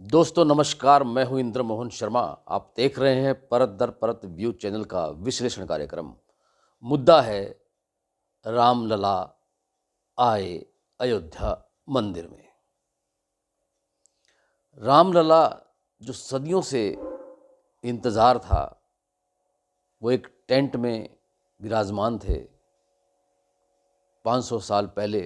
दोस्तों नमस्कार, मैं हूं इंद्र मोहन शर्मा। आप देख रहे हैं परत दर परत व्यू चैनल का विश्लेषण कार्यक्रम। मुद्दा है रामलला आए अयोध्या मंदिर में। रामलला जो सदियों से इंतज़ार था, वो एक टेंट में विराजमान थे। 500 साल पहले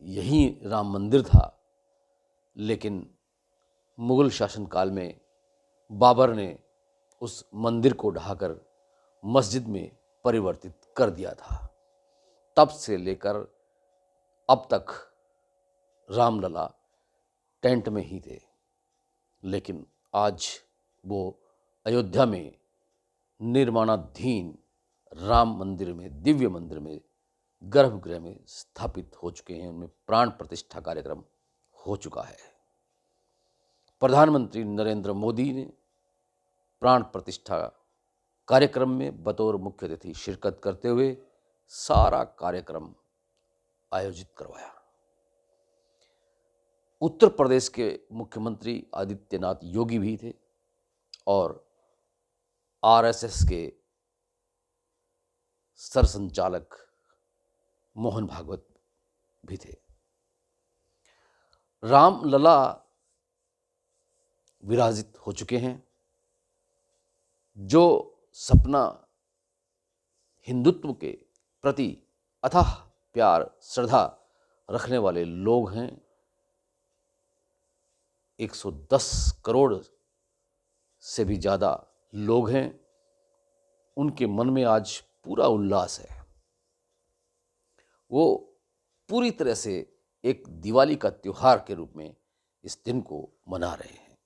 यही राम मंदिर था, लेकिन मुग़ल शासनकाल में बाबर ने उस मंदिर को ढहाकर मस्जिद में परिवर्तित कर दिया था। तब से लेकर अब तक रामलला टेंट में ही थे, लेकिन आज वो अयोध्या में निर्माणाधीन राम मंदिर में, दिव्य मंदिर में, गर्भगृह में स्थापित हो चुके हैं। उनमें प्राण प्रतिष्ठा कार्यक्रम हो चुका है। प्रधानमंत्री नरेंद्र मोदी ने प्राण प्रतिष्ठा कार्यक्रम में बतौर मुख्य अतिथि शिरकत करते हुए सारा कार्यक्रम आयोजित करवाया। उत्तर प्रदेश के मुख्यमंत्री आदित्यनाथ योगी भी थे और आरएसएस के सरसंचालक मोहन भागवत भी थे। रामलला विराजित हो चुके हैं। जो सपना हिंदुत्व के प्रति अथाह प्यार श्रद्धा रखने वाले लोग हैं, 110 करोड़ से भी ज़्यादा लोग हैं, उनके मन में आज पूरा उल्लास है। वो पूरी तरह से एक दिवाली का त्यौहार के रूप में इस दिन को मना रहे हैं।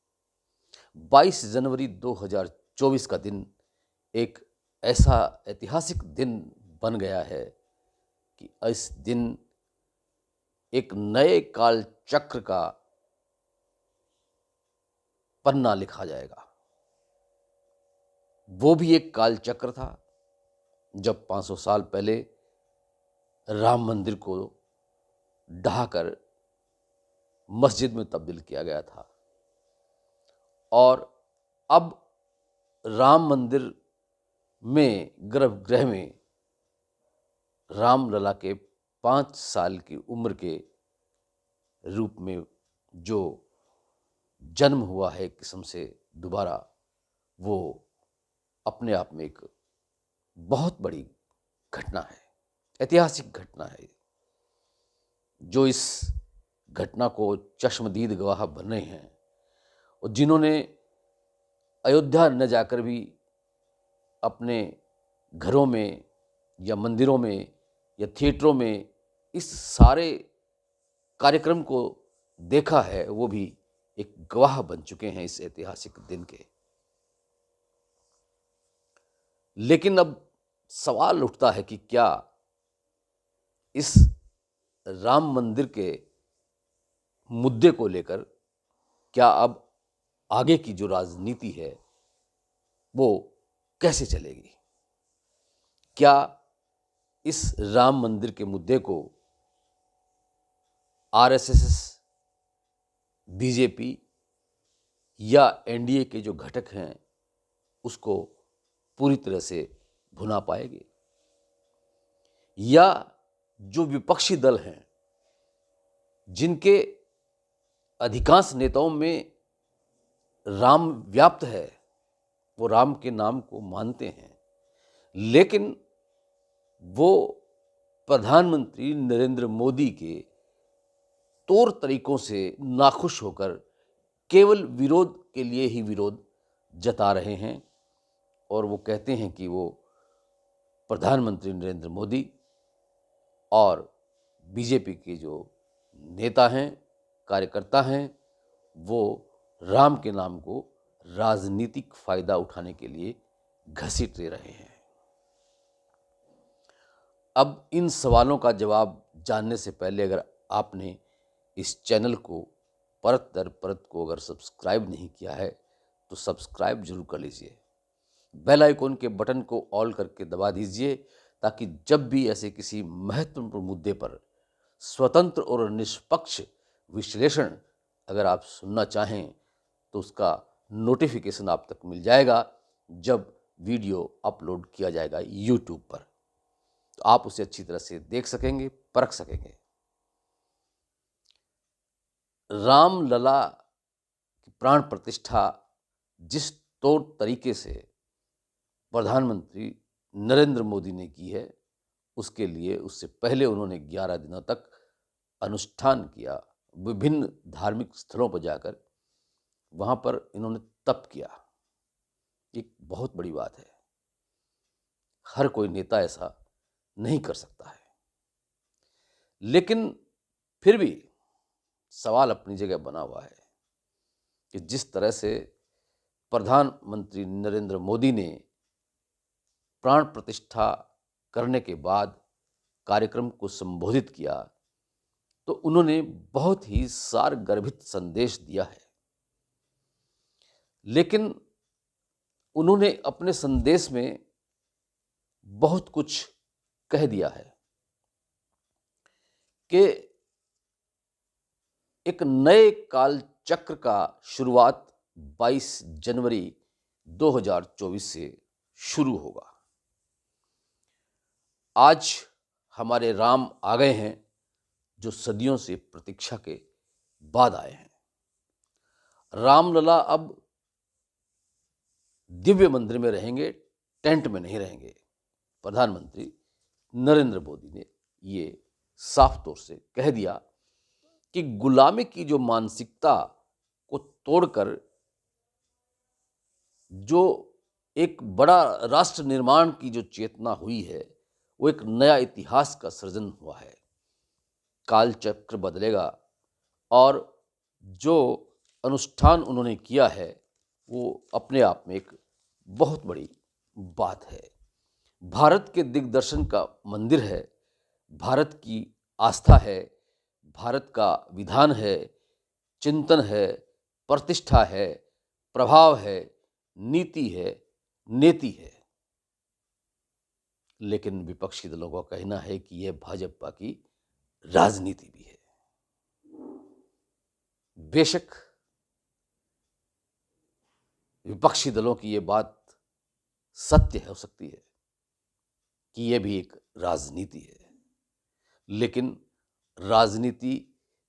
22 जनवरी 2024 का दिन एक ऐसा ऐतिहासिक दिन बन गया है कि इस दिन एक नए काल चक्र का पन्ना लिखा जाएगा। वो भी एक काल चक्र था जब 500 साल पहले राम मंदिर को ढहाकर मस्जिद में तब्दील किया गया था, और अब राम मंदिर में गर्भगृह में रामलला के 5 साल की उम्र के रूप में जो जन्म हुआ है एक किस्म से दोबारा, वो अपने आप में एक बहुत बड़ी घटना है, ऐतिहासिक घटना है। जो इस घटना को चश्मदीद गवाह बने हैं और जिन्होंने अयोध्या न जाकर भी अपने घरों में या मंदिरों में या थिएटरों में इस सारे कार्यक्रम को देखा है, वो भी एक गवाह बन चुके हैं इस ऐतिहासिक दिन के। लेकिन अब सवाल उठता है कि क्या इस राम मंदिर के मुद्दे को लेकर क्या अब आगे की जो राजनीति है वो कैसे चलेगी? क्या इस राम मंदिर के मुद्दे को आरएसएस, बीजेपी या एनडीए के जो घटक हैं उसको पूरी तरह से भुना पाएगी, या जो विपक्षी दल हैं जिनके अधिकांश नेताओं में राम व्याप्त है, वो राम के नाम को मानते हैं, लेकिन वो प्रधानमंत्री नरेंद्र मोदी के तौर तरीकों से नाखुश होकर केवल विरोध के लिए ही विरोध जता रहे हैं, और वो कहते हैं कि वो प्रधानमंत्री नरेंद्र मोदी और बीजेपी के जो नेता हैं, कार्यकर्ता हैं, वो राम के नाम को राजनीतिक फायदा उठाने के लिए घसीट ले रहे हैं। अब इन सवालों का जवाब जानने से पहले अगर आपने इस चैनल को परत दर परत को अगर सब्सक्राइब नहीं किया है तो सब्सक्राइब जरूर कर लीजिए। बेल आइकॉन के बटन को ऑल करके दबा दीजिए ताकि जब भी ऐसे किसी महत्वपूर्ण मुद्दे पर स्वतंत्र और निष्पक्ष विश्लेषण अगर आप सुनना चाहें तो उसका नोटिफिकेशन आप तक मिल जाएगा जब वीडियो अपलोड किया जाएगा यूट्यूब पर, तो आप उसे अच्छी तरह से देख सकेंगे, परख सकेंगे। रामलला की प्राण प्रतिष्ठा जिस तौर तरीके से प्रधानमंत्री नरेंद्र मोदी ने की है, उसके लिए उससे पहले उन्होंने 11 दिनों तक अनुष्ठान किया, विभिन्न धार्मिक स्थलों पर जाकर वहाँ पर इन्होंने तप किया। एक बहुत बड़ी बात है, हर कोई नेता ऐसा नहीं कर सकता है। लेकिन फिर भी सवाल अपनी जगह बना हुआ है कि जिस तरह से प्रधानमंत्री नरेंद्र मोदी ने प्राण प्रतिष्ठा करने के बाद कार्यक्रम को संबोधित किया, तो उन्होंने बहुत ही सारगर्भित संदेश दिया है। लेकिन उन्होंने अपने संदेश में बहुत कुछ कह दिया है कि एक नए काल चक्र का शुरुआत 22 जनवरी 2024 से शुरू होगा। आज हमारे राम आ गए हैं, जो सदियों से प्रतीक्षा के बाद आए हैं। रामलला अब दिव्य मंदिर में रहेंगे, टेंट में नहीं रहेंगे। प्रधानमंत्री नरेंद्र मोदी ने ये साफ तौर से कह दिया कि गुलामी की जो मानसिकता को तोड़कर जो एक बड़ा राष्ट्र निर्माण की जो चेतना हुई है, वो एक नया इतिहास का सृजन हुआ है। काल चक्र बदलेगा और जो अनुष्ठान उन्होंने किया है वो अपने आप में एक बहुत बड़ी बात है। भारत के दिग्दर्शन का मंदिर है, भारत की आस्था है, भारत का विधान है, चिंतन है, प्रतिष्ठा है, प्रभाव है, नीति है, नेति है। लेकिन विपक्षी दलों का कहना है कि यह भाजपा की राजनीति भी है। बेशक विपक्षी दलों की ये बात सत्य हो सकती है कि यह भी एक राजनीति है, लेकिन राजनीति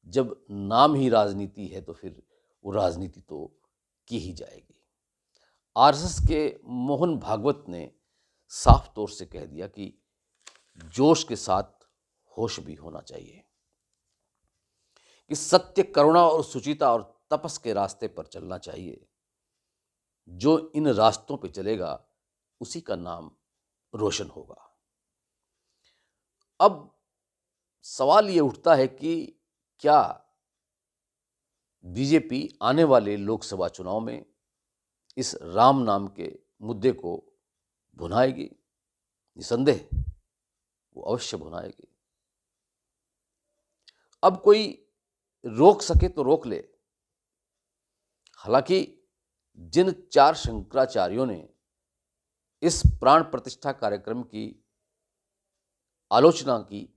जब नाम ही राजनीति है तो फिर वो राजनीति तो की ही जाएगी। आरएसएस के मोहन भागवत ने साफ तौर से कह दिया कि जोश के साथ होश भी होना चाहिए, कि सत्य, करुणा और सुचिता और तपस के रास्ते पर चलना चाहिए। जो इन रास्तों पे चलेगा उसी का नाम रोशन होगा। अब सवाल ये उठता है कि क्या बीजेपी आने वाले लोकसभा चुनाव में इस राम नाम के मुद्दे को भुनाएगी? निसंदेह वो अवश्य भुनाएगी। अब कोई रोक सके तो रोक ले। हालांकि जिन 4 शंकराचार्यों ने इस प्राण प्रतिष्ठा कार्यक्रम की आलोचना की,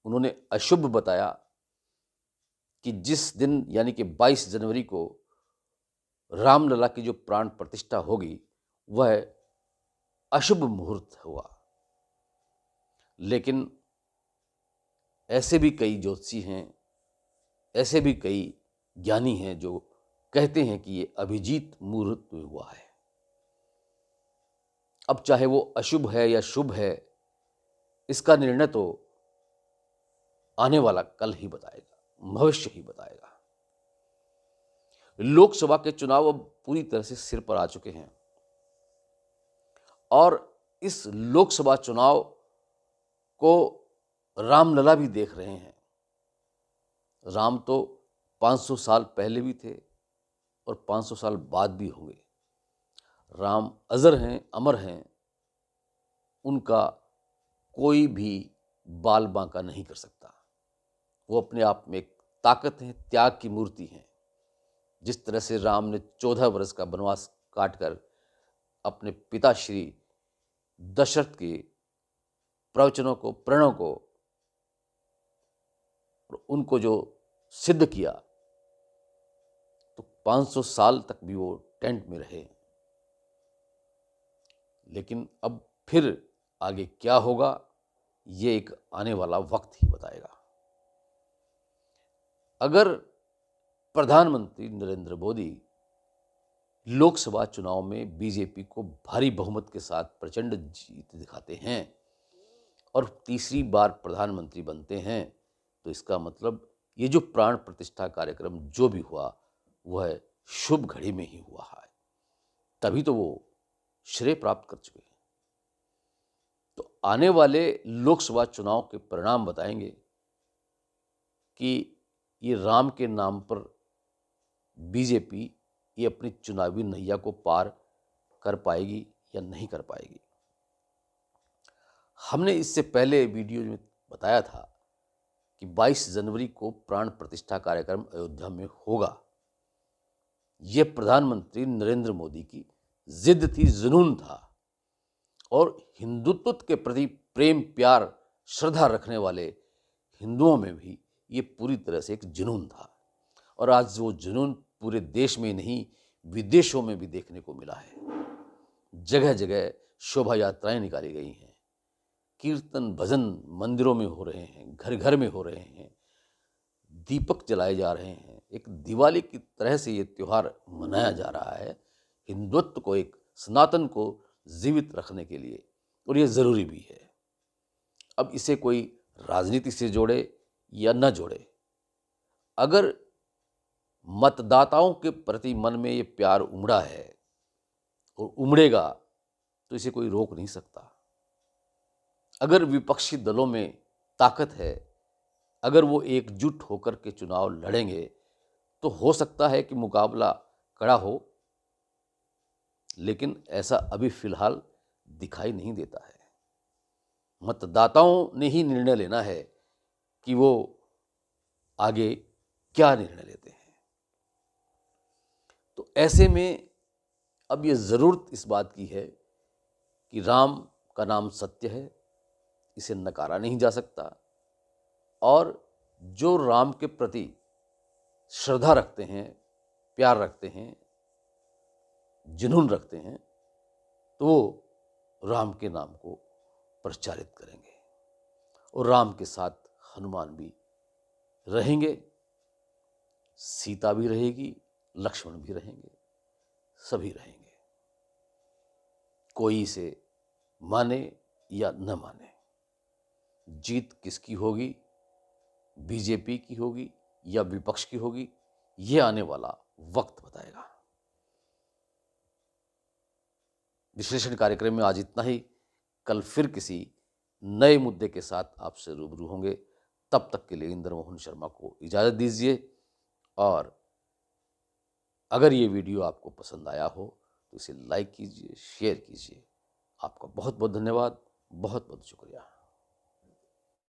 उन्होंने अशुभ बताया कि जिस दिन यानी कि 22 जनवरी को रामलला की जो प्राण प्रतिष्ठा होगी वह अशुभ मुहूर्त हुआ। लेकिन ऐसे भी कई ज्योतिषी हैं, ऐसे भी कई ज्ञानी हैं जो कहते हैं कि ये अभिजीत मुहूर्त हुआ है। अब चाहे वो अशुभ है या शुभ है, इसका निर्णय तो आने वाला कल ही बताएगा, भविष्य ही बताएगा। लोकसभा के चुनाव अब पूरी तरह से सिर पर आ चुके हैं और इस लोकसभा चुनाव को रामलला भी देख रहे हैं। राम तो 500 साल पहले भी थे और 500 साल बाद भी होंगे। राम अजर हैं, अमर हैं, उनका कोई भी बाल बांका नहीं कर सकता। वो अपने आप में एक ताकत है, त्याग की मूर्ति हैं। जिस तरह से राम ने 14 वर्ष का वनवास काटकर अपने पिता श्री दशरथ के प्रवचनों को, प्रणों को, उनको जो सिद्ध किया, 500 साल तक भी वो टेंट में रहे। लेकिन अब फिर आगे क्या होगा, ये एक आने वाला वक्त ही बताएगा। अगर प्रधानमंत्री नरेंद्र मोदी लोकसभा चुनाव में बीजेपी को भारी बहुमत के साथ प्रचंड जीत दिखाते हैं और तीसरी बार प्रधानमंत्री बनते हैं, तो इसका मतलब ये जो प्राण प्रतिष्ठा कार्यक्रम जो भी हुआ वह शुभ घड़ी में ही हुआ है, तभी तो वो श्रेय प्राप्त कर चुके हैं। तो आने वाले लोकसभा चुनाव के परिणाम बताएंगे कि ये राम के नाम पर बीजेपी ये अपनी चुनावी नैया को पार कर पाएगी या नहीं कर पाएगी। हमने इससे पहले वीडियो में बताया था कि 22 जनवरी को प्राण प्रतिष्ठा कार्यक्रम अयोध्या में होगा। यह प्रधानमंत्री नरेंद्र मोदी की जिद थी, जुनून था, और हिंदुत्व के प्रति प्रेम, प्यार, श्रद्धा रखने वाले हिंदुओं में भी ये पूरी तरह से एक जुनून था। और आज वो जुनून पूरे देश में नहीं, विदेशों में भी देखने को मिला है। जगह जगह शोभा यात्राएं निकाली गई हैं, कीर्तन भजन मंदिरों में हो रहे हैं, घर घर में हो रहे हैं, दीपक जलाए जा रहे हैं। एक दिवाली की तरह से ये त्यौहार मनाया जा रहा है, हिंदुत्व को, एक सनातन को जीवित रखने के लिए, और ये ज़रूरी भी है। अब इसे कोई राजनीति से जोड़े या न जोड़े, अगर मतदाताओं के प्रति मन में ये प्यार उमड़ा है और उमड़ेगा तो इसे कोई रोक नहीं सकता। अगर विपक्षी दलों में ताकत है, अगर वो एकजुट होकर के चुनाव लड़ेंगे, तो हो सकता है कि मुकाबला कड़ा हो, लेकिन ऐसा अभी फिलहाल दिखाई नहीं देता है। मतदाताओं ने ही निर्णय लेना है कि वो आगे क्या निर्णय लेते हैं। तो ऐसे में अब ये ज़रूरत इस बात की है कि राम का नाम सत्य है, इसे नकारा नहीं जा सकता, और जो राम के प्रति श्रद्धा रखते हैं, प्यार रखते हैं, जुनून रखते हैं, तो वो राम के नाम को प्रचारित करेंगे। और राम के साथ हनुमान भी रहेंगे, सीता भी रहेगी, लक्ष्मण भी रहेंगे, सभी रहेंगे। कोई इसे माने या न माने, जीत किसकी होगी, बीजेपी की होगी या विपक्ष की होगी, ये आने वाला वक्त बताएगा। विश्लेषण कार्यक्रम में आज इतना ही। कल फिर किसी नए मुद्दे के साथ आपसे रूबरू होंगे। तब तक के लिए इंद्र मोहन शर्मा को इजाज़त दीजिए, और अगर ये वीडियो आपको पसंद आया हो तो इसे लाइक कीजिए, शेयर कीजिए। आपका बहुत बहुत धन्यवाद, बहुत बहुत शुक्रिया।